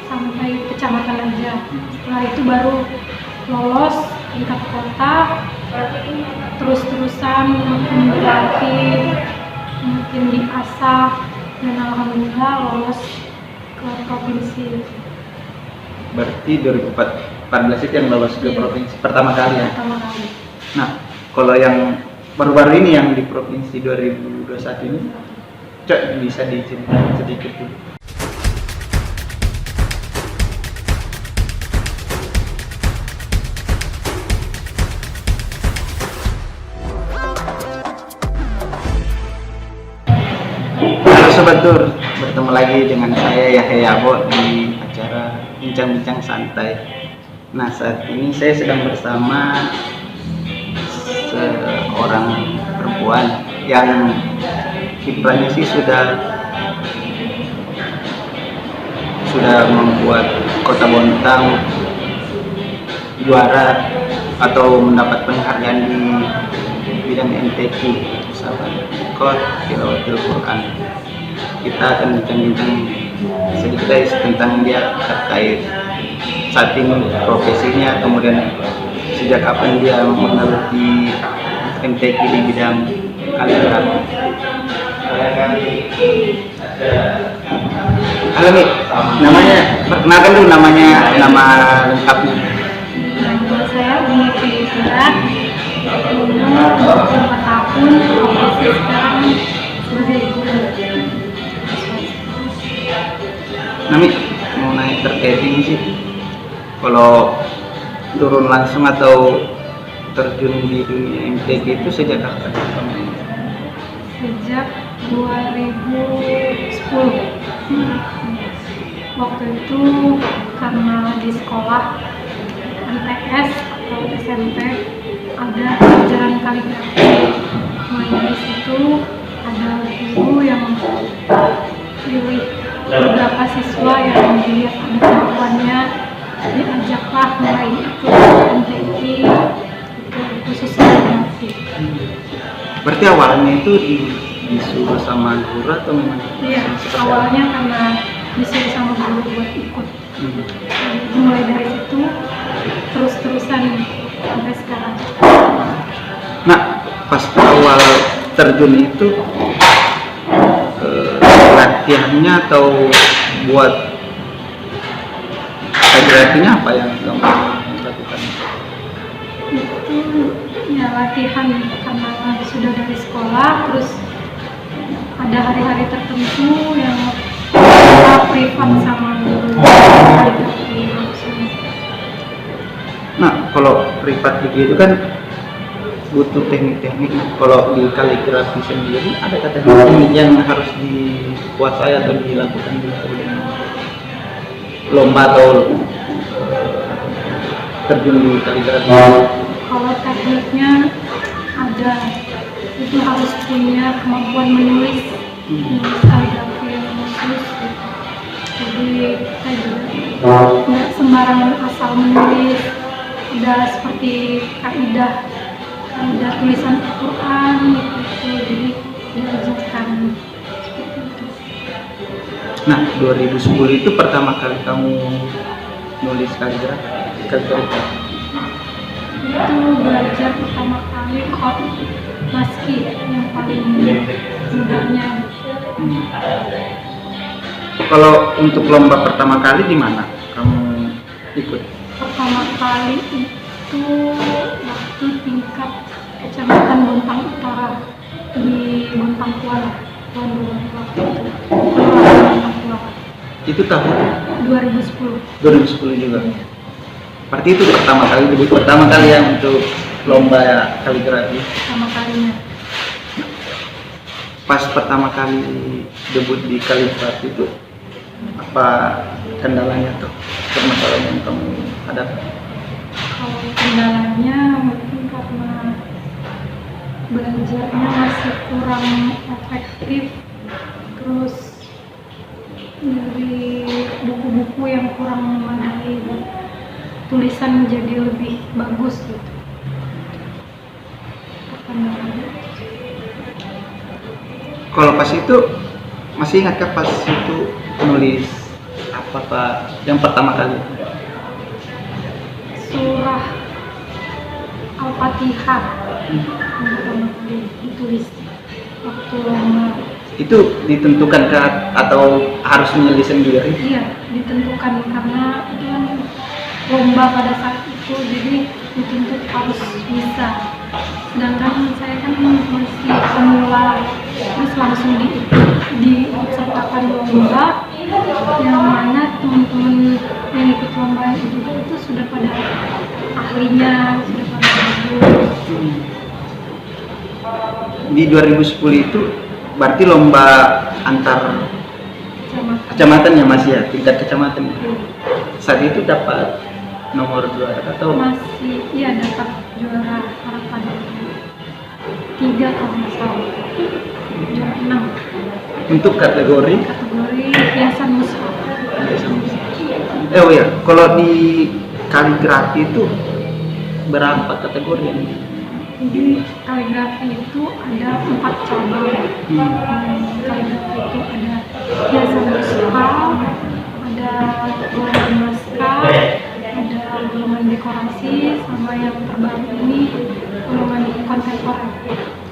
sampai kecamatan aja. Setelah itu baru lolos tingkat kota, terus-terusan makin berlatih, makin diasah, dan alhamdulillah lolos ke provinsi. Berarti 2014 itu yang lolos ke provinsi pertama kali ya? Pertama kali. Nah, kalau yang baru-baru ini yang di provinsi 2021 ini, Cok, bisa diceritain sedikit dulu. Halo Sobat Tur, bertemu lagi dengan saya Yahya Abo di acara Bincang-Bincang Santai. Nah, saat ini saya sedang bersama seorang perempuan yang kiprahnya sih sudah membuat Kota Bontang juara atau mendapat penghargaan di bidang MTQ, sahabat Kot Tilawatil Quran. Kita akan bincang-bincang sedikit tentang dia terkait saat ini profesinya, kemudian sejak kapan dia menggeluti MTQ di bidang kaligrafi. Halo Mi, namanya, perkenalkan dulu nama lengkapnya. Nama saya Umi Fitra, umur 24 tahun, profesi sekarang sebagai guru. Nami, mau naik terkait ini sih, kalau turun langsung atau terjun di dunia MTQ itu sejak kapan? Sejak 2010. Waktu itu karena di sekolah MTS atau SMP ada pelajaran kaligrafi. Mulai dari situ ada guru yang pilih beberapa siswa yang dilihat ada kemampuannya, diajaklah mulai ikut MTQ itu khusus kaligrafi. Berarti awalnya itu disuruh sama guru atau memang? Iya, awalnya karena disuruh sama guru buat ikut. Mulai dari situ terus-terusan sampai sekarang. Nah, pas awal terjun itu latihannya atau buat kaligrafinya apa yang kamu lakukan? Itu ya latihan karena sudah dari sekolah, terus ada hari-hari tertentu yang kita privat sama guru kaligrafi langsung. Nah, kalau privat begitu kan butuh teknik-teknik. Kalau di kaligrafi sendiri ada teknik yang harus dikuasai atau dilakukan di lomba atau terjun di kaligrafi? Kalau tekniknya ada, itu harus punya kemampuan menulis kaligrafi yang bagus. Jadi kita juga nggak sembarangan asal menulis. Ada seperti kaidah tulisan Al-Quran gitu, jadi diajarkan seperti itu. Nah, 2010 itu pertama kali kamu nulis kaligrafi? Itu belajar pertama kali kot maski yang paling mudahnya. Kalau untuk lomba pertama kali di mana kamu ikut? Pertama kali itu waktu tingkat kecamatan Bontang Utara di Bontang Kuala, tahun 2000. Itu tahun 2010. 2010 juga. Berarti itu debut pertama kali ya untuk lomba kaligrafi. Pertama kalinya. Pas pertama kali debut di kaligrafi itu apa kendalanya tuh, permasalahan yang kamu hadapi? Kalau kendalanya mungkin karena belajarnya masih kurang efektif, terus dari buku-buku yang kurang memadai, tulisan menjadi lebih bagus gitu. Kalau pas itu masih ingatkah pas itu nulis apa Bapak yang pertama kali? Surah Al-Fatihah yang pertama kali ditulis waktu lomba. Itu ditentukan kah atau harus menyelesaikan sendiri? Iya, ditentukan karena itu kan lomba pada saat itu, jadi dituntut harus bisa. Sedangkan saya kan masih pemula, terus langsung diikutsertakan lomba, yang mana teman-teman yang ikut lomba juga itu sudah pada ahlinya, sudah pada bagus. Di 2010 itu berarti lomba antar kecamatan ya Mas ya, tingkat kecamatan. Saat itu dapat nomor juara atau Masih, iya dapat juara harapan 3 kalau nggak salah, juara 6 untuk kategori? kategori hiasan mushaf. Oh ya, kalau di kaligrafi itu berapa kategori yang Jadi kaligrafi itu ada 4 cabang. Kaligrafi itu ada hiasan mushaf, ada golongan naskah, ada golongan dekorasi, sama yang terbaru ini golongan kontemporer,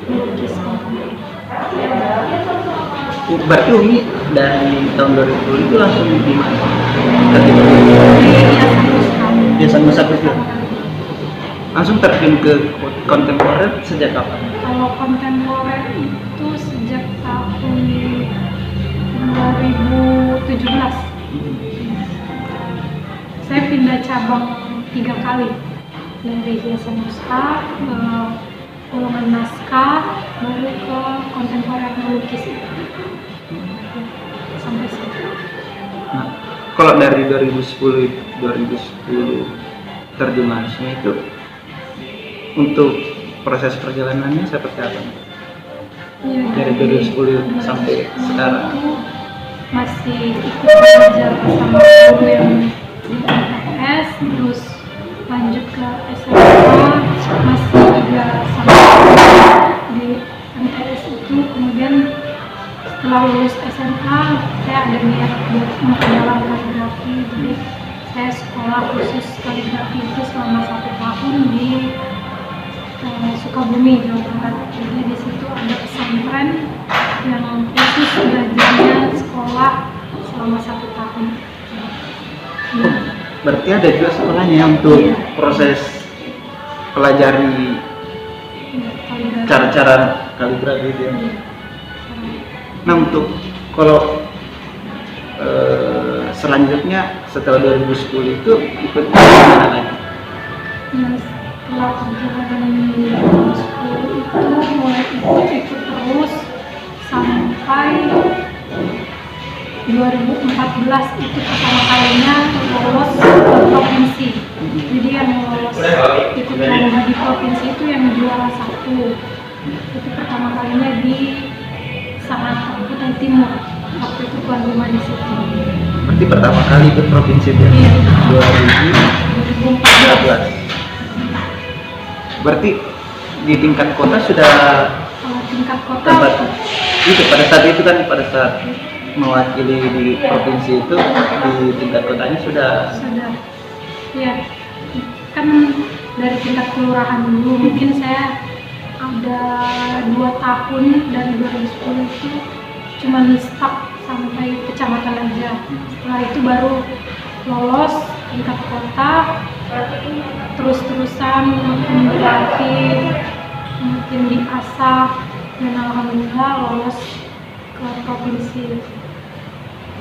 melukis kontemporer. Berarti Umi dari tahun 2010 itu langsung di mana? Kategori Di hiasan mushaf. hiasan mushaf itu langsung terjun ke kontemporer sejak kapan? Kalau kontemporer itu sejak tahun 2017. Saya pindah cabang 3 kali, dari hiasan mushaf ke golongan naskah, baru ke kontemporer melukis sampai sekarang. Nah, kalau dari 2010 terjemahannya itu untuk proses perjalanannya seperti apa? Ya, Dari 2010 sampai sekarang. Itu masih ikut belajar sama guru yang di MTS, terus lanjut ke SMA, masih juga sama di MTS itu. Kemudian setelah lulus SMA, saya ada niat buat memperdalam kaligrafi, jadi saya sekolah khusus kaligrafi itu selama 1 tahun di Sukabumi, Jawa Barat. Jadi di situ ada pesantren yang khusus belajarnya sekolah selama 1 tahun. Berarti ada juga sekolahnya untuk proses pelajari Kaligrafi. cara-cara kaligrafi itu ya. Nah untuk kalau selanjutnya setelah 2010 itu ikut mana lagi? Nah, setelah perjalanan 2010 itu mulai ikut terus sampai 2014 itu pertama kalinya lolos ke provinsi. Jadi yang lolos ikut lomba di provinsi itu yang juara 1. Itu pertama kalinya di Sangat Kutai Timur. Waktu itu tuan rumah di situ. Berarti pertama kali ke provinsi itu ya? Iya. 2014. Berarti di tingkat kota sudah Kalau tingkat kota tempat itu pada saat itu kan pada saat mewakili di provinsi itu di tingkat kotanya sudah ya kan dari tingkat kelurahan dulu, mungkin saya ada 2 tahun dari 2010 itu cuma stuck sampai kecamatan aja. Setelah itu baru lolos tingkat kota, terus-terusan makin berlatih, makin diasah, dan alhamdulillah lolos ke provinsi.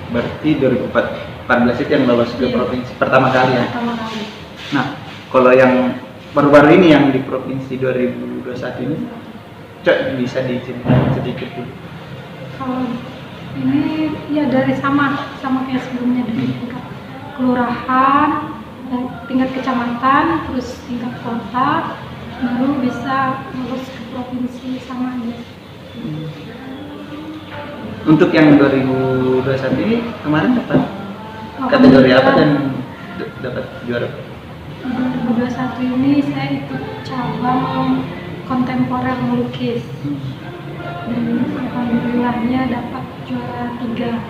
berarti 2014 itu yang lolos ke Iya. provinsi pertama kali ya. Pertama kali. Nah, kalau yang baru-baru ini yang di provinsi 2021 ini, Cok bisa diceritain sedikit dulu. Kalau ini ya dari sama kayak sebelumnya, dari tingkat kelurahan, tingkat kecamatan, terus tingkat kota, baru bisa lulus ke provinsi sama aja. Untuk yang 2021 ini kemarin dapat Oh, kategori apa alhamdulillah. dan dapat juara? 2021 ini saya ikut cabang kontemporer melukis, dan alhamdulillahnya dapat juara 3.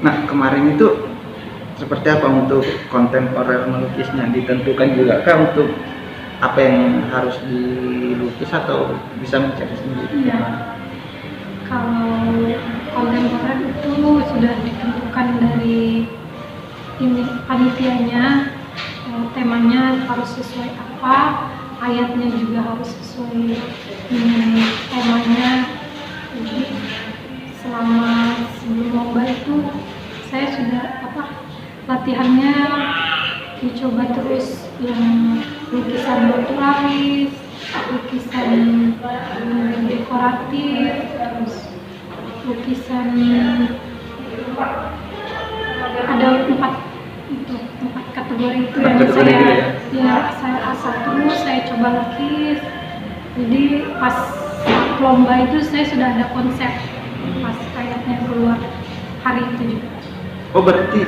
Nah, kemarin itu seperti apa untuk kontemporer melukisnya? Ditentukan juga kah untuk apa yang harus dilukis atau bisa mencari sendiri? Iya. Kalau kontemporer itu sudah ditentukan dari ini panitianya, temanya harus sesuai apa, ayatnya juga harus sesuai dengan temanya. Jadi selama sebelum lomba itu saya sudah latihannya dicoba terus yang lukisan naturalis, lukisan dekoratif, terus lukisan ada empat kategori itu yang Kategori itu saya asal terus saya coba lukis. Jadi pas lomba itu saya sudah ada konsep pas ayatnya keluar hari itu juga. Oh, berarti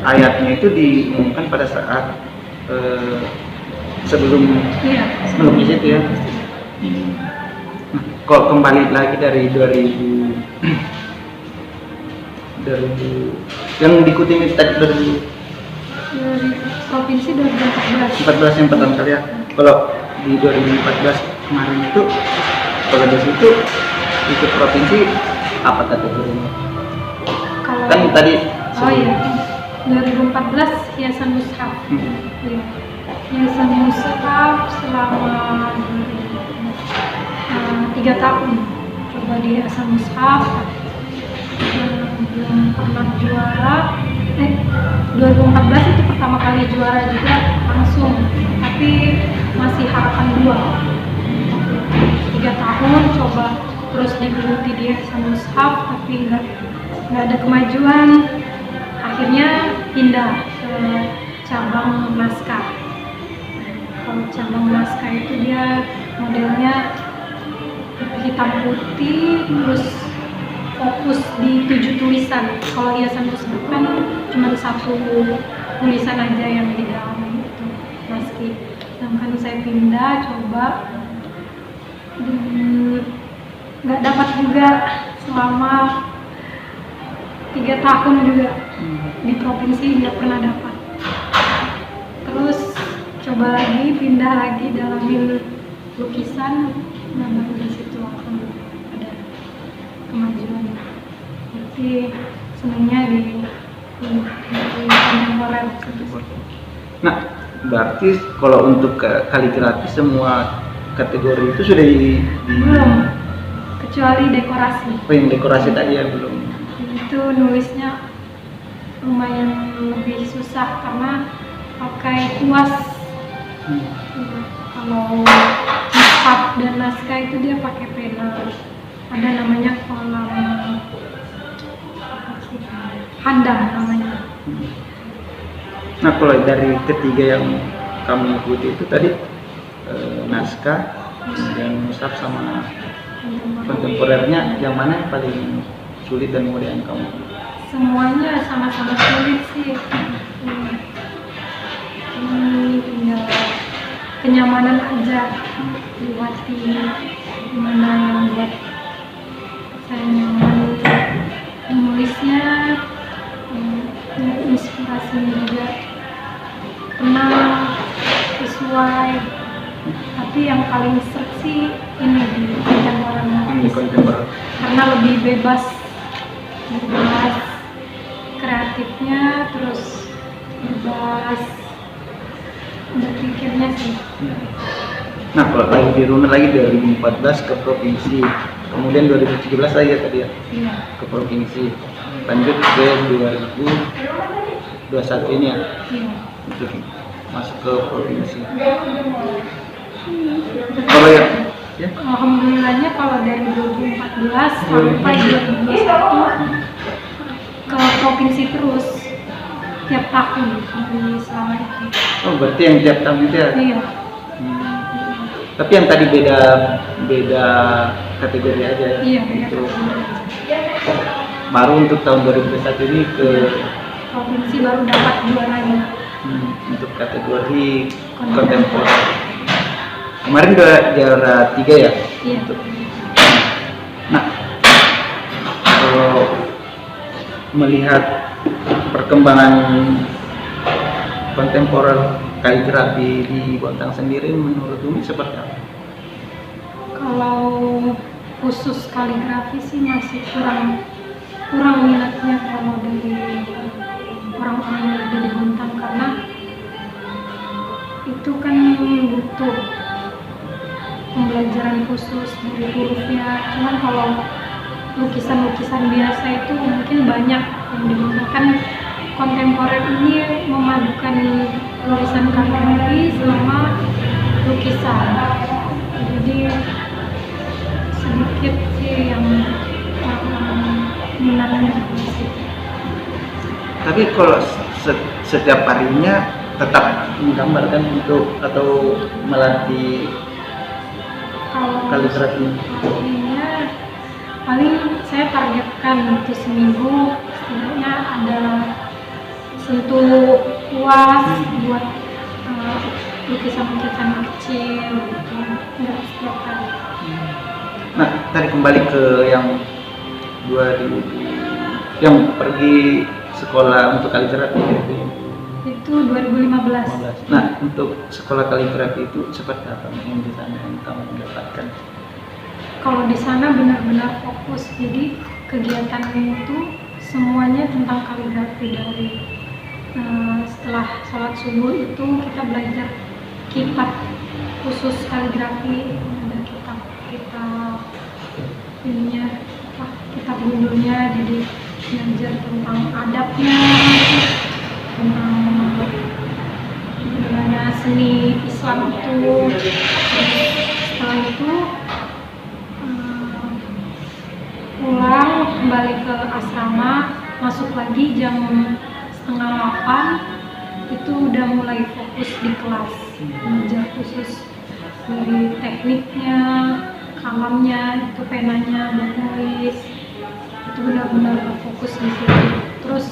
ayatnya itu diumumkan pada saat sebelum Iya. melukis itu ya. Nah, kalau kembali lagi dari 2000 yang diikuti ini tadi Dari provinsi 2014. 2014 yang pertama kali ya. Kalau di 2014 kemarin itu kalau di situ ikut provinsi apa kategorinya? Kalau Kan tadi oh iya, 2014 Hiasan Mushaf. Iya. Hiasan Mushaf selama 3 tahun coba di Hiasan Mushaf, belum pernah juara. 2014 itu pertama kali juara juga langsung, tapi masih harapan 2. 3 tahun coba terus digeluti di Hiasan Mushaf, tapi nggak ada kemajuan. Akhirnya pindah ke cabang naskah. Kalau cabang naskah itu dia modelnya hitam putih, terus fokus di 7 tulisan. Kalau Hiasan Mushaf kan cuma 1 tulisan aja yang di dalam itu naskah. Sedangkan saya pindah coba, nggak dapat juga selama 3 tahun juga di provinsi nggak pernah dapat. Terus coba lagi, pindah lagi dalamin lukisan, nah baru di situ akan ada kemajuan. Jadi senangnya di kontemporer. Nah, berarti kalau untuk kaligrafi semua kategori itu sudah Belum, kecuali dekorasi. Oh, yang dekorasi tadi ya belum. Itu nulisnya lumayan lebih susah karena pakai kuas. Kalau mushaf dan naskah itu dia pakai pena, ada namanya kolam handam namanya. Nah, kalau dari ketiga yang kamu ikuti itu tadi naskah dan mushaf sama kontemporernya, yang mana yang paling sulit dan mudah yang kamu? Semuanya sama-sama sulit sih. Ini tinggal kenyamanan aja di hati, gimana yang buat saya nyaman menulisnya, inspirasinya juga tenang, sesuai. Tapi yang paling seru sih ini di kontemporer karena lebih bebas kreatifnya, terus bebas berpikirnya sih. Nah, kalau lagi dirunut lagi 2014 ke provinsi, kemudian 2017 lagi ya tadi ya Iya. ke provinsi, lanjut ke 2021 ini ya Iya. untuk masuk ke provinsi. Kalau ya Alhamdulillahnya kalau dari 2014 sampai 2021 ke provinsi terus tiap tahun di selama itu. oh, berarti yang tiap tahun itu ya? Iya. Tapi yang tadi beda kategori aja ya? Iya, beda Untuk- kategori. baru untuk tahun 2021 ini ke Provinsi baru dapat juaranya. untuk kategori kontemporer. Kemarin udah juara 3 ya? Iya. Nah, kalau melihat perkembangan kontemporer kaligrafi di Bontang sendiri menurut Umi seperti apa? Kalau khusus kaligrafi sih masih kurang minatnya kalau dari orang-orang yang ada di Bontang, karena itu kan butuh pembelajaran khusus dari hurufnya. Cuman kalau lukisan-lukisan biasa itu mungkin banyak yang digunakan. Kontemporer ini memadukan tulisan kaligrafi sama lukisan, jadi sedikit sih yang minatnya di situ. Tapi kalau setiap harinya tetap menggambarkan untuk atau melatih Kalau kaligrafi? harinya paling saya targetkan itu seminggu setidaknya ada sentuh puas buat lukisan-lukisan kecil gitu, nggak setiap hari. Nah, tadi kembali ke yang 2000 yang pergi sekolah untuk kaligrafi Itu 2015. Nah, untuk sekolah kaligrafi itu seperti apa yang di sana yang kamu mendapatkan? Kalau di sana benar-benar fokus, jadi kegiatannya itu semuanya tentang kaligrafi. Dari setelah sholat subuh itu kita belajar kitab khusus kaligrafi, ada kitab ininya, kitab judulnya, jadi belajar tentang adabnya, tentang bagaimana seni Islam itu. Setelah itu pulang kembali ke asrama, masuk lagi jam 7:30 itu udah mulai fokus di kelas, belajar khusus dari tekniknya, kalamnya, itu penanya buat nulis, itu benar-benar fokus di situ. Terus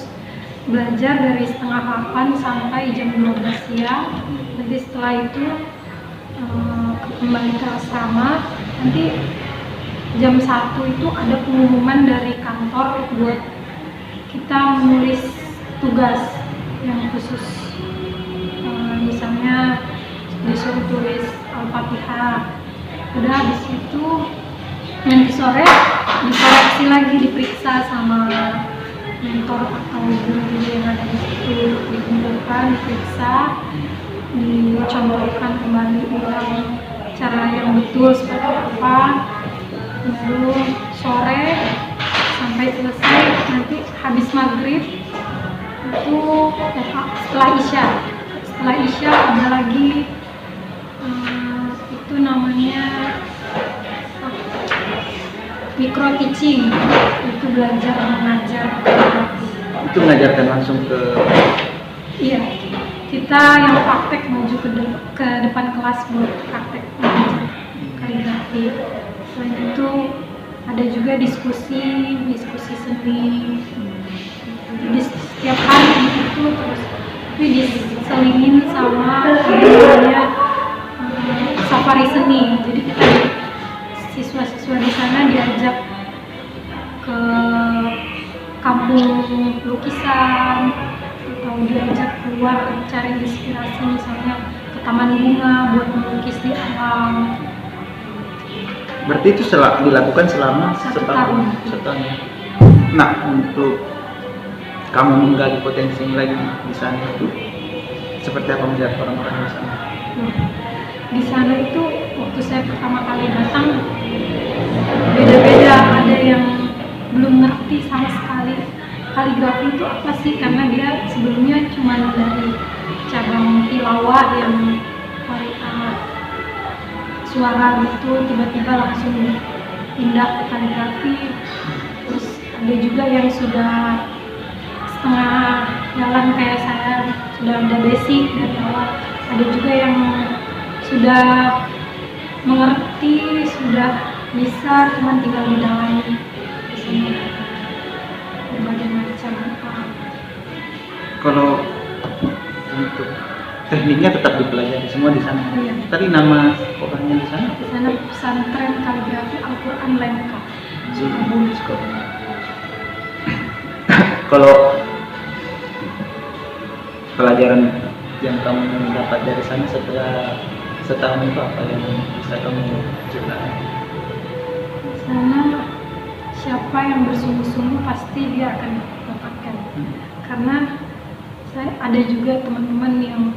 belajar dari 7:30 sampai jam 12 siang. Nanti setelah itu kembali ke asrama. Nanti jam 1 itu ada pengumuman dari kantor buat kita menulis tugas yang khusus. Misalnya disuruh tulis Al-Fatihah. Udah habis itu nanti sore dikoreksi lagi, diperiksa sama mentor atau guru-guru yang ada di situ, dikumpulkan, diperiksa, dicontohkan kembali ulang cara yang betul seperti apa. Baru sore sampai selesai, nanti habis maghrib itu setelah isya ada lagi itu namanya micro teaching, itu belajar mengajar kaligrafi. Itu mengajarkan langsung ke? Iya, kita yang praktek maju ke depan kelas buat praktek mengajar kaligrafi. Selain itu ada juga diskusi seni. Jadi setiap hari itu terus, tapi diselingin sama namanya safari seni. Jadi kita siswa-siswa di sana diajak ke kampung lukisan atau diajak keluar cari inspirasi, misalnya ke taman bunga buat melukis di alam. Berarti itu dilakukan selama setahun. Nah, untuk kamu menggali potensi lagi di sana itu seperti apa melihat orang-orang di sana? Di sana itu waktu saya pertama kali datang beda-beda, ada yang belum ngerti sama sekali kaligrafi itu apa sih, karena dia sebelumnya cuma dari cabang tilawah yang suara gitu, tiba-tiba langsung pindah ke kaligrafi. Terus ada juga yang sudah setengah jalan kayak saya, sudah ada basic dari awal. Ada juga yang sudah mengerti, sudah bisa, cuma tinggal didalami di sini. Berbagai macam. Kalau untuk tekniknya tetap dipelajari semua di sana. Iya. Tadi nama sekolahnya di sana? Di sana pesantren kaligrafi Al-Quran pelajaran yang kamu dapat dari sana setelah setahun itu apa yang bisa kamu ceritakan? Di sana siapa yang bersungguh-sungguh pasti dia akan dapatkan. Karena saya ada juga teman-teman yang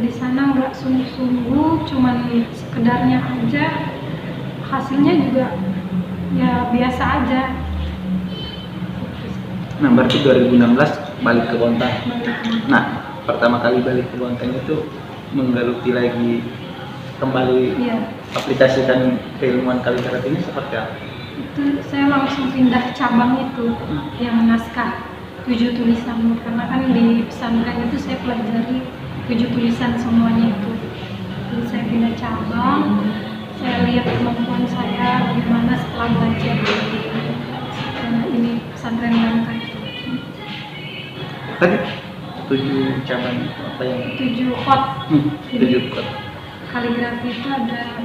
di sana nggak sungguh-sungguh, cuman sekedarnya aja, hasilnya juga ya biasa aja. Nah, berarti 2016 balik ke Bontang. Nah, pertama kali balik ke Bontang itu menggeluti lagi kembali Iya, aplikasikan keilmuan kaligrafi ini seperti apa? itu saya langsung pindah cabang itu yang naskah 7 tulisan, karena kan di pesantren itu saya pelajari 7 tulisan semuanya itu. Jadi saya pindah cabang, saya lihat kemampuan saya bagaimana setelah belajar ini pesantren Langkai. Tadi 7 cabang itu apa yang 7 hot. 7 kot. Kaligrafi itu ada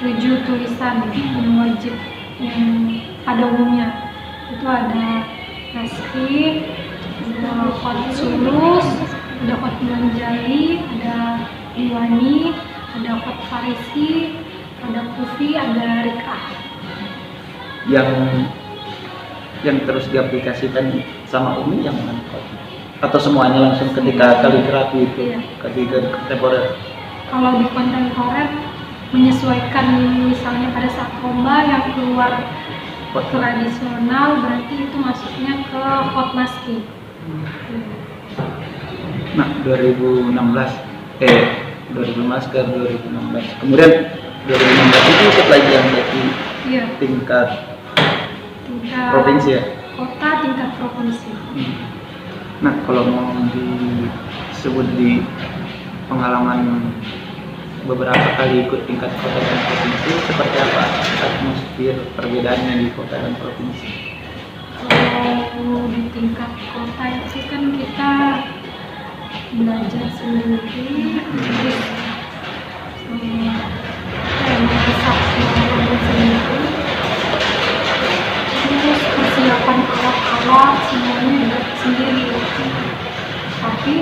7 tulisan yang wajib yang pada umumnya. Itu ada naskih, ada hot sulus, ada hot manjali, ada diwani, ada hot farisi, ada kufi, ada rikah. Yang terus diaplikasikan sama Umi yang mana? Atau semuanya langsung ketika kaligrafi itu? Iya. Ketika kontemporer? Kalau di kontemporer menyesuaikan, misalnya pada saat lomba yang keluar tradisional, berarti itu masuknya ke hot naskih. Nah, 2016 ke 2016. Kemudian 2016 itu ikut lagi yang dari Iya, tingkat tingkat provinsi ya? kota, tingkat provinsi. Nah, kalau mau disebut di pengalaman beberapa kali ikut tingkat kota dan provinsi, seperti apa atmosfer perbedaannya di kota dan provinsi? Kalau di tingkat kota itu kan kita belajar sendiri, terus memasak sendiri, terus persiapan alat-alat semuanya juga sendiri. Tapi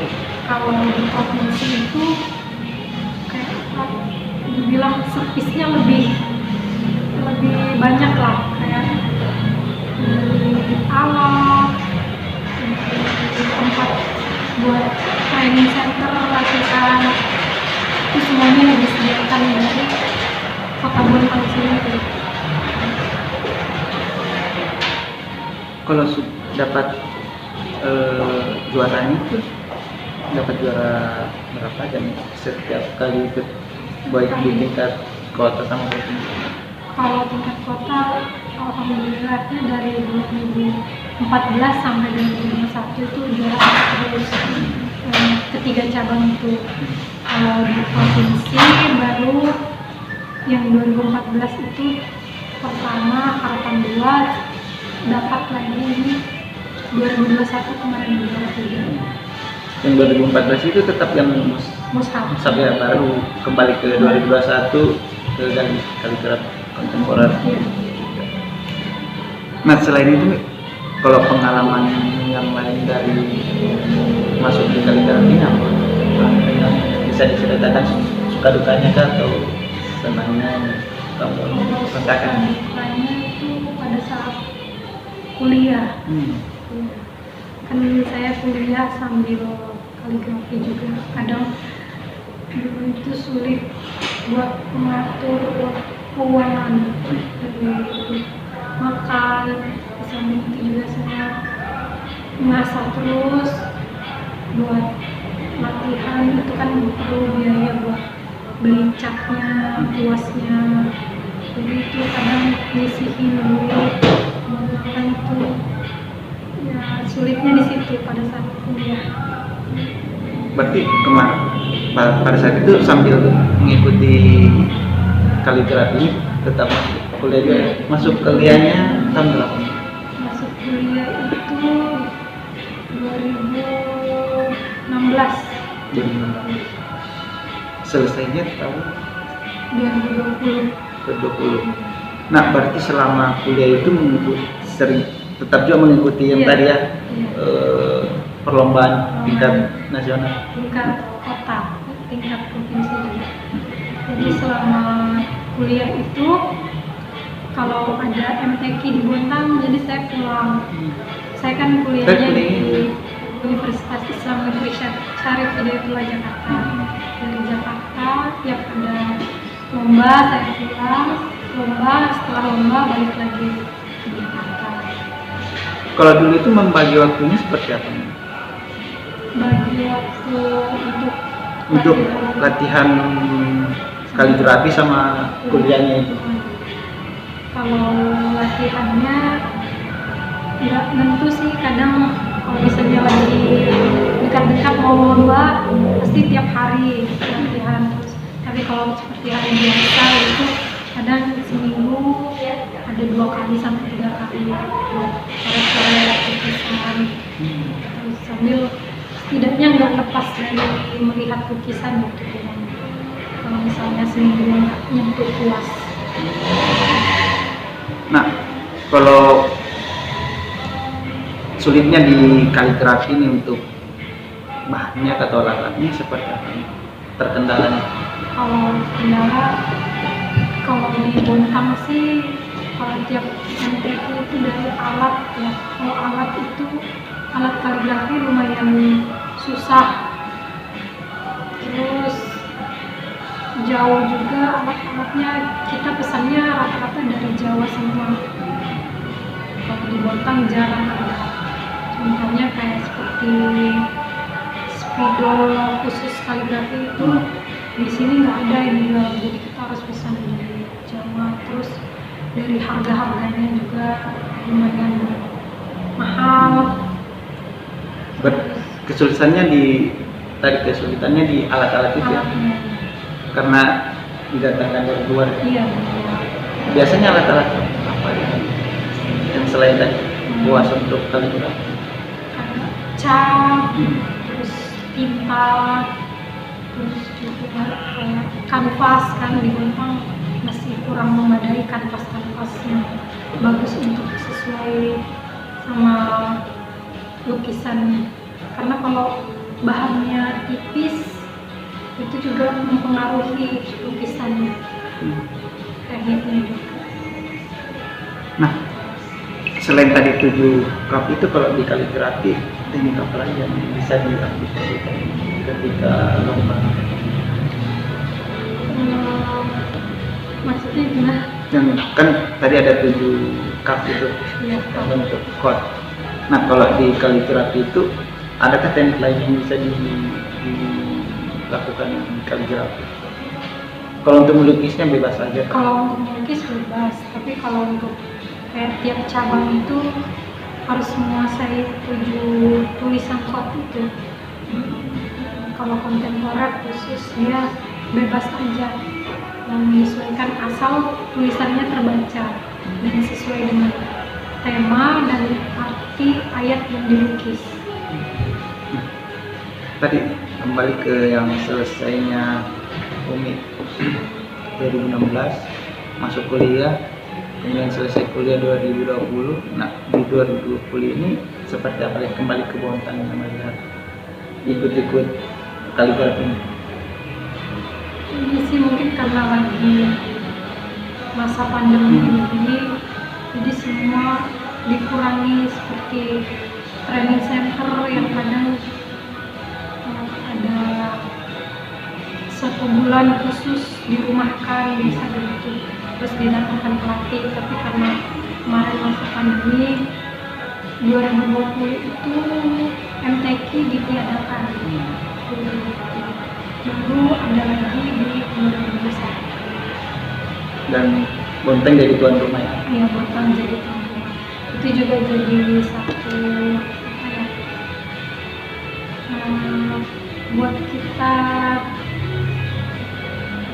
kalau di provinsi itu kayak dibilang servisnya lebih banyak lah, kayak di alat, di tempat buat training center, latihan, itu semuanya disediakan dari kota Bontang sendiri. Kalau dapat juaranya itu dapat juara berapa dan setiap kali ikut baik di tingkat kota sama provinsi? Kalau tingkat kota, alhamdulillahnya dari 2014 sampai 2021 itu juara terus ketiga cabang itu. Kalau di provinsi baru yang 2014 itu pertama, harapan 2, dapat lagi ini 2021 kemarin juara 3. Yang 2014 itu tetap yang Mushaf. sampai baru kembali ke 2021 ke kaligrafi kontemporer. Iya. Nah, selain itu kalau pengalaman yang lain dari masuk di kaligrafi apa? Yang bisa diceritakan suka dukanya kah atau senangnya kamu rasakan? Sukanya itu pada saat kuliah. Kan saya kuliah sambil kaligrafi juga, kadang dulu itu sulit buat mengatur keuangan dari makan, di samping itu juga saya mengasah terus buat latihan, itu kan perlu biaya buat beli catnya, kuasnya, jadi itu kadang nyisihin duit, kan itu ya sulitnya di situ pada saat kuliah. Berarti pada saat itu sambil mengikuti kaligrafi tetap masuk kuliahnya tahun berapa? Masuk kuliah itu 2016. Selesainya tahun 2020. 2020. Nah, berarti selama kuliah itu tetap juga mengikuti yang Iya. tadi ya, Iya. perlombaan tingkat nasional? tingkat kota, tingkat provinsi juga. Jadi selama kuliah itu kalau ada MTQ di Bontang, jadi saya pulang. Saya kan kuliahnya di Universitas Islam Negeri Syarif Hidayatullah Jakarta. Dari Jakarta tiap ada lomba saya pulang, setelah lomba balik lagi ke Jakarta. Kalau dulu itu membagi waktunya seperti apa? Bagi waktu Untuk latihan kaligrafi sama kuliahnya itu. Kalau latihannya nggak nentu sih, kadang kalau misalnya lagi dekat-dekat mau lomba pasti tiap hari latihan terus. Tapi kalau seperti hari biasa itu kadang seminggu ada 2 kali sampai 3 kali buat coret-coret lukisan. Terus sambil setidaknya nggak lepas dari melihat lukisan gitu. Kalau misalnya seminggu nggak nyentuh puas. Nah, kalau sulitnya di kaligrafi ini untuk bahannya atau alat-alatnya seperti apa? Terkendalanya? Kalau di Bontang sih, kalau tiap MTQ itu dari alat ya. Kalau alat kaligrafi lumayan susah. Terus jauh juga alat-alatnya, kita pesannya rata-rata dari Jawa semua. Kalau di Bontang jarang ada. Contohnya kayak seperti spidol khusus kaligrafi itu di sini nggak ada yang jual, jadi kita harus pesan dari Jawa. Terus dari harga-harganya juga lumayan mahal. Kesulitannya di alat-alat itu ya? Karena didatangkan dari luar. Iya. Biasanya alat-alat apa yang selain tadi buas untuk kaligrafi? Cat, terus tinta, terus juga kanvas kan di Bontang masih kurang memadai kanvas-kanvasnya bagus untuk sesuai sama lukisan. Karena kalau bahannya tipis itu juga mempengaruhi lukisannya, tekniknya juga. Nah, selain tadi 7 kap itu, kalau di kaligrafi teknik apa lagi yang bisa diaplikasikan ketika lomba? Maksudnya gimana? Yang kan tadi ada 7 kap itu Iya, bentuk chord. Nah, kalau di kaligrafi itu adakah teknik lain yang bisa dilakukan di kaligrafi? Kalau untuk melukisnya bebas saja. Kalau untuk melukis bebas, tapi kalau untuk kayak tiap cabang itu harus menguasai 7 tulisan chord itu. Kalau kontemporer khusus dia bebas aja, yang menyesuaikan asal tulisannya terbaca dan sesuai dengan tema dan arti ayat yang dilukis. Tadi kembali ke yang selesainya Umi 2016 masuk kuliah, kemudian selesai kuliah 2020. Nah, di 2020 ini seperti apa ya, kembali ke Bontang yang melihat ikut-ikut kaligrafi ini? Ini sih mungkin karena lagi masa pandemi ini, jadi semua dikurangi, seperti training center yang kadang ada 1 bulan khusus dirumahkan, bisa begitu, terus didatangkan pelatih. Tapi karena kemarin masa pandemi 2020 itu MTQ ditiadakan, baru ada lagi di 2021. Dan Bontang jadi tuan rumah ya? Iya, Bontang jadi tuan rumah. Itu juga jadi satu buat kita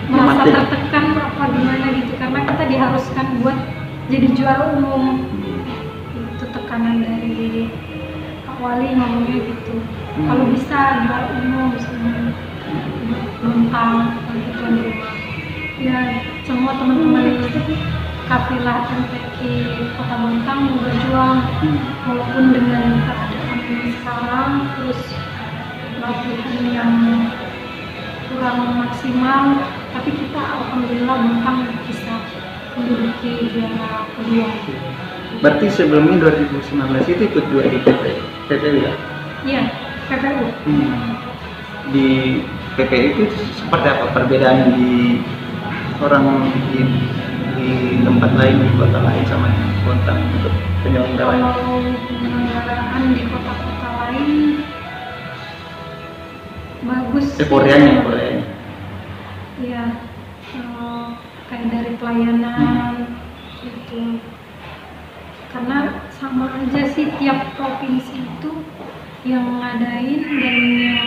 merasa tertekan apa gimana gitu, karena kita diharuskan buat jadi juara umum. Itu tekanan dari Kak Wali ngomongnya gitu. Kalau bisa juara umum sama Bontang lagi tuan rumah. Ya, semua teman-teman kafilah MTQ Kota Bontang berjuang, walaupun dengan keadaan ini sekarang terus latihan yang kurang maksimal, tapi kita alhamdulillah Bontang bisa menduduki juara kedua. Berarti sebelumnya 2019 itu ikut juga di PPU ya? Iya, PPU. Di PPU itu seperti apa perbedaan di orang di tempat lain, di kota lain sama Bontang untuk penyelenggaraan? Kalau penyelenggaraan di kota-kota lain bagus. Koreanya. Iya, kayak dari pelayanan gitu. Karena sama aja sih tiap provinsi itu yang ngadain dan yang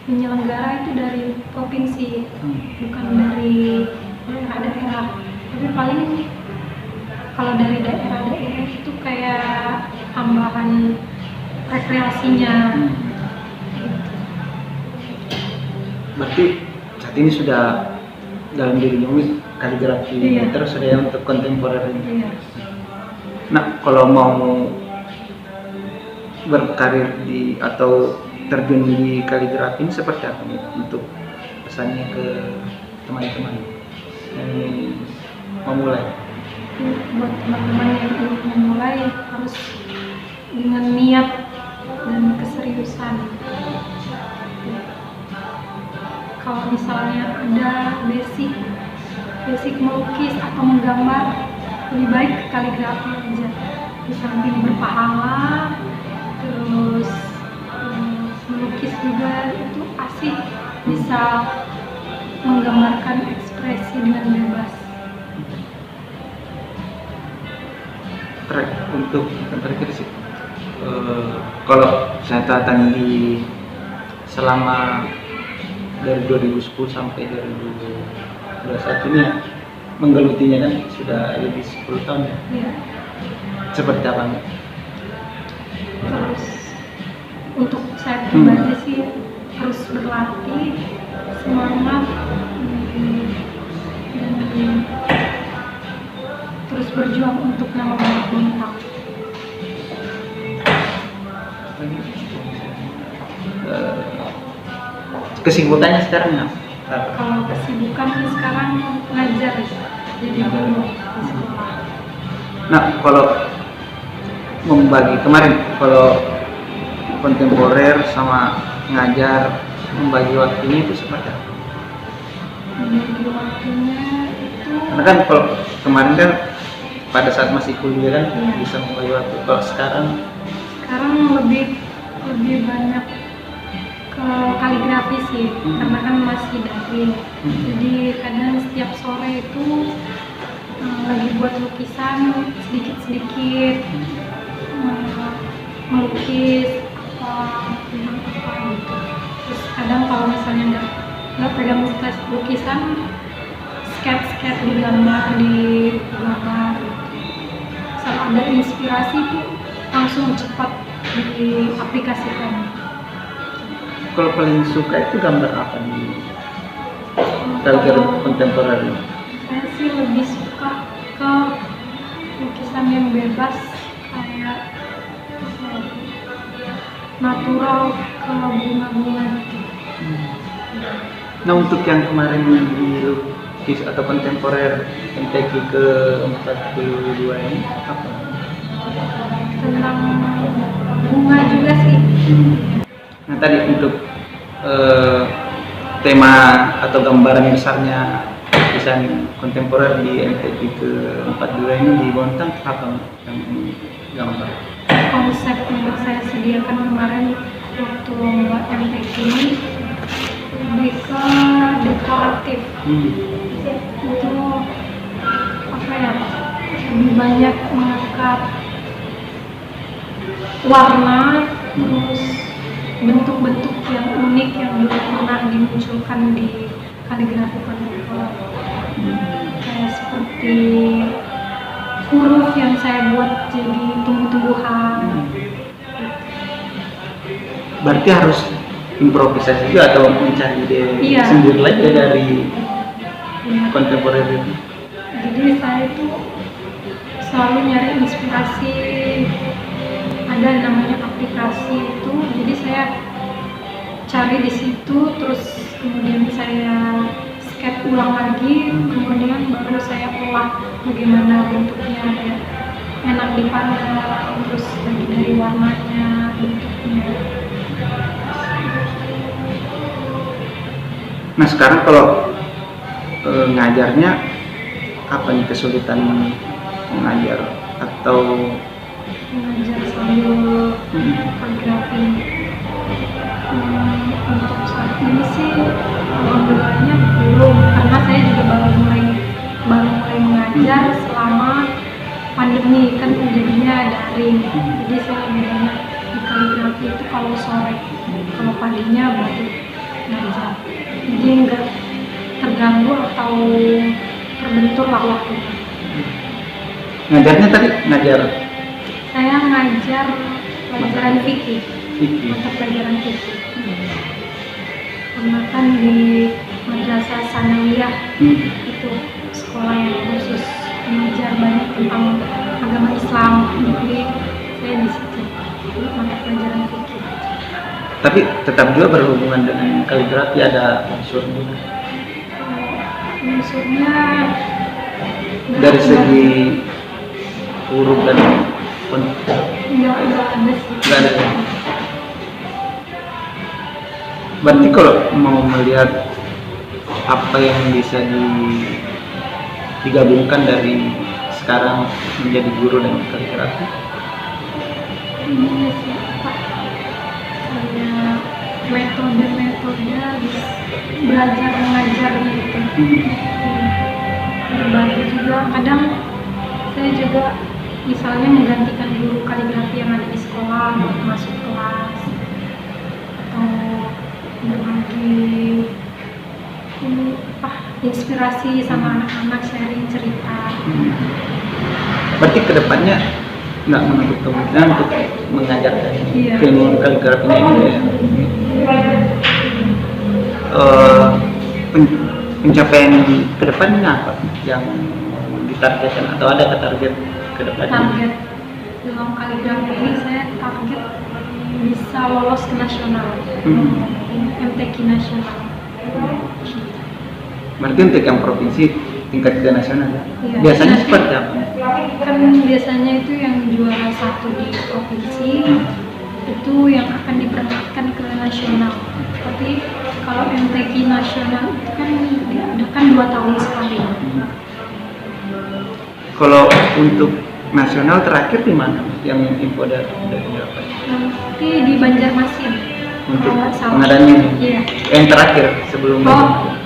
penyelenggara itu dari provinsi, bukan dari daerah-daerah. Tapi paling kalau dari daerah-daerah itu kayak tambahan rekreasinya. Berarti saat ini sudah dalam diri Umi kaligrafi, Iya. terus ada yang untuk kontemporer ini. Iya. Nah, kalau mau berkarir di atau terjun di kaligrafi ini seperti apa nih untuk pesannya ke teman-teman yang ingin memulai? Buat teman-teman yang ingin memulai harus dengan niat dan keseriusan. Kalau misalnya ada basic melukis atau menggambar, lebih baik ke kaligrafi aja. Di samping berpahala, terus melukis juga itu asik, bisa menggambarkan ekspresi dengan bebas. Untuk yang terakhir sih, kalau saya tanya di selama dari 2010 sampai 2021 ini ya, menggelutinya kan sudah lebih 10 tahun ya. Ya. Seperti apa nih? Terus untuk saya pribadi sih harus berlatih, semangat, dan terus berjuang untuk nama baik Bontang. Kesibukannya sekarang apa? Kalau kesibukan sekarang ngajar, jadi guru di sekolah. Nah, kalau membagi kemarin, kalau kontemporer sama ngajar, membagi waktunya itu seperti apa? Membagi waktunya itu Karena kan kalau kemarin kan pada saat masih kuliah kan Iya. bisa membagi waktu. Kalau sekarang lebih banyak ke kaligrafi sih, karena kan masih daring. Jadi kadang setiap sore itu lagi buat lukisan sedikit-sedikit, melukis apa gitu. Terus kadang kalau misalnya nggak pegang lukisan, sketch di gambar gitu. Saat ada inspirasi itu langsung cepat diaplikasikan. kalau paling suka itu gambar apa di kaligrafi kontemporer ini? Saya sih lebih suka ke lukisan yang bebas, kayak natural, ke bunga-bunga gitu. Nah, untuk yang kemarin yang dilukis atau kontemporer MTQ ke 42 ini apa? Tentang bunga juga sih. Nah, tadi untuk tema atau gambaran besarnya desain kontemporer di MTQ ke 42 ini di Bontang apa yang gambar? Konsep yang saya sediakan kemarin waktu membuat MTQ ini lebih ke dekoratif. Itu apa ya, lebih banyak mengangkat warna, terus bentuk-bentuk yang unik yang belum pernah dimunculkan di kaligrafi kontemporer. Kayak seperti huruf yang saya buat jadi tumbuh-tumbuhan. Berarti harus improvisasi juga atau mencari ide Iya. sendiri lagi dari Iya. kontemporer ini? Jadi saya itu selalu nyari inspirasi, ada namanya aplikasi itu, jadi saya cari di situ, terus kemudian saya sketch ulang lagi, kemudian baru saya olah bagaimana bentuknya biar enak dipandang, terus lagi dari warnanya, bentuknya. Nah sekarang kalau ngajarnya apa nih kesulitan mengajar atau Mengajar sambil kaligrafi. Untuk saat ini sih alhamdulillahnya belum, karena saya juga baru mulai mengajar selama pandemi kan, jadinya daring. Jadi saya lebih banyak di kaligrafi itu kalau sore, kalau paginya baru ngajar. Jadi enggak terganggu atau terbentur lah waktunya. ngajarnya tadi ngajar Saya ngajar pelajaran fikih, fikih. mata pelajaran fikih. Karena kan di madrasah sanawiyah itu sekolah yang khusus mengajar banyak tentang agama Islam, jadi saya di situ mata pelajaran fikih. Tapi tetap juga berhubungan dengan kaligrafi, ada unsurnya Unsurnya dari segi huruf dan font. nggak ada sih. Nggak ada ya? Berarti kalau mau melihat apa yang bisa digabungkan dari sekarang menjadi guru dan kaligrafi, Ini sih apa? Kayak metode-metode belajar mengajar gitu. Berbagi juga. Kadang saya juga misalnya menggantikan guru kaligrafi yang ada di sekolah untuk masuk kelas, atau berbagi inspirasi sama anak-anak, sharing cerita. berarti kedepannya nggak menutup kemungkinan untuk mengajarkan Iya. ilmu kaligrafinya ini ya. Pencapaian kedepannya apa yang ditargetkan atau ada target kedepannya? Target dalam kaligrafi ini saya target bisa lolos ke nasional, MTQ nasional. Berarti untuk yang provinsi tingkat ke nasional ya? Iya. Biasanya seperti apa? Kan biasanya itu yang juara 1 di provinsi itu yang akan diberangkatkan ke nasional. Tapi kalau MTQ nasional itu kan diadakan 2 tahun sekali. Kalau untuk nasional terakhir di mana? Yang info dari apa? Nanti di Banjarmasin. Untuk Kalau nggak salah. pengadaannya? Iya. Yang terakhir sebelum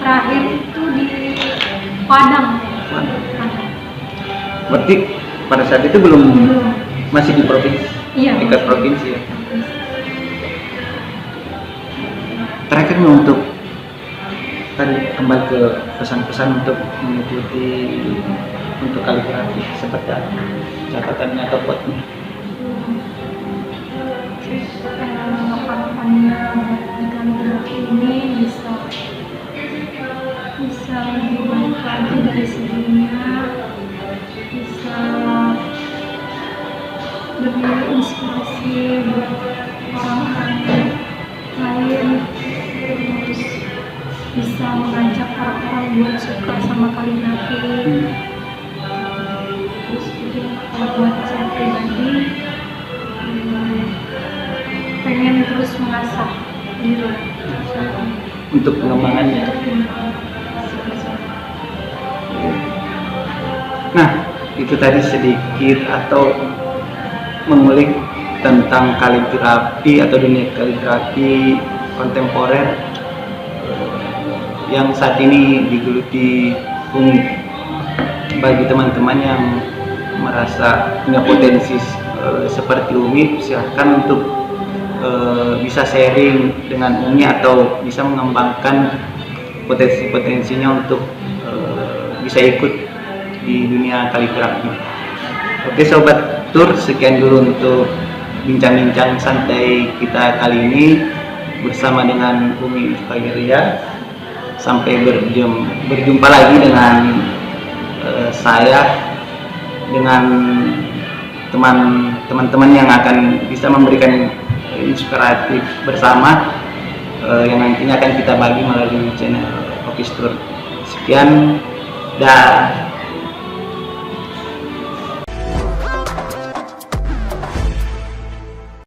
Terakhir itu di Padang. Padang. Padang. Berarti pada saat itu belum masih di provinsi? Iya. Tingkat provinsi ya. Terakhir untuk tadi kembali ke pesan-pesan untuk mengikuti untuk kaligrafi seperti apa catatannya atau quote-nya? Harapannya di kaligrafi ini bisa lebih baik lagi dari sebelumnya, bisa lebih inspirasi buat orang-orang lain, terus bisa mengajak orang-orang buat suka sama kaligrafi. Terus juga kalau buat saya pribadi, pengen terus mengasah diri Untuk pengembangannya. Nah, itu tadi sedikit atau mengulik tentang kaligrafi atau dunia kaligrafi kontemporer yang saat ini digeluti bagi teman-teman yang merasa punya potensi seperti Umi, silahkan untuk bisa sharing dengan Umi atau bisa mengembangkan potensi-potensinya untuk bisa ikut di dunia kaligrafi. Oke sobat tur, sekian dulu untuk bincang-bincang santai kita kali ini bersama dengan Umi Fairia. Sampai berjumpa lagi dengan saya, dengan teman-teman yang akan bisa memberikan inspiratif bersama. yang nantinya akan kita bagi melalui channel Office Tour. Sekian, dah.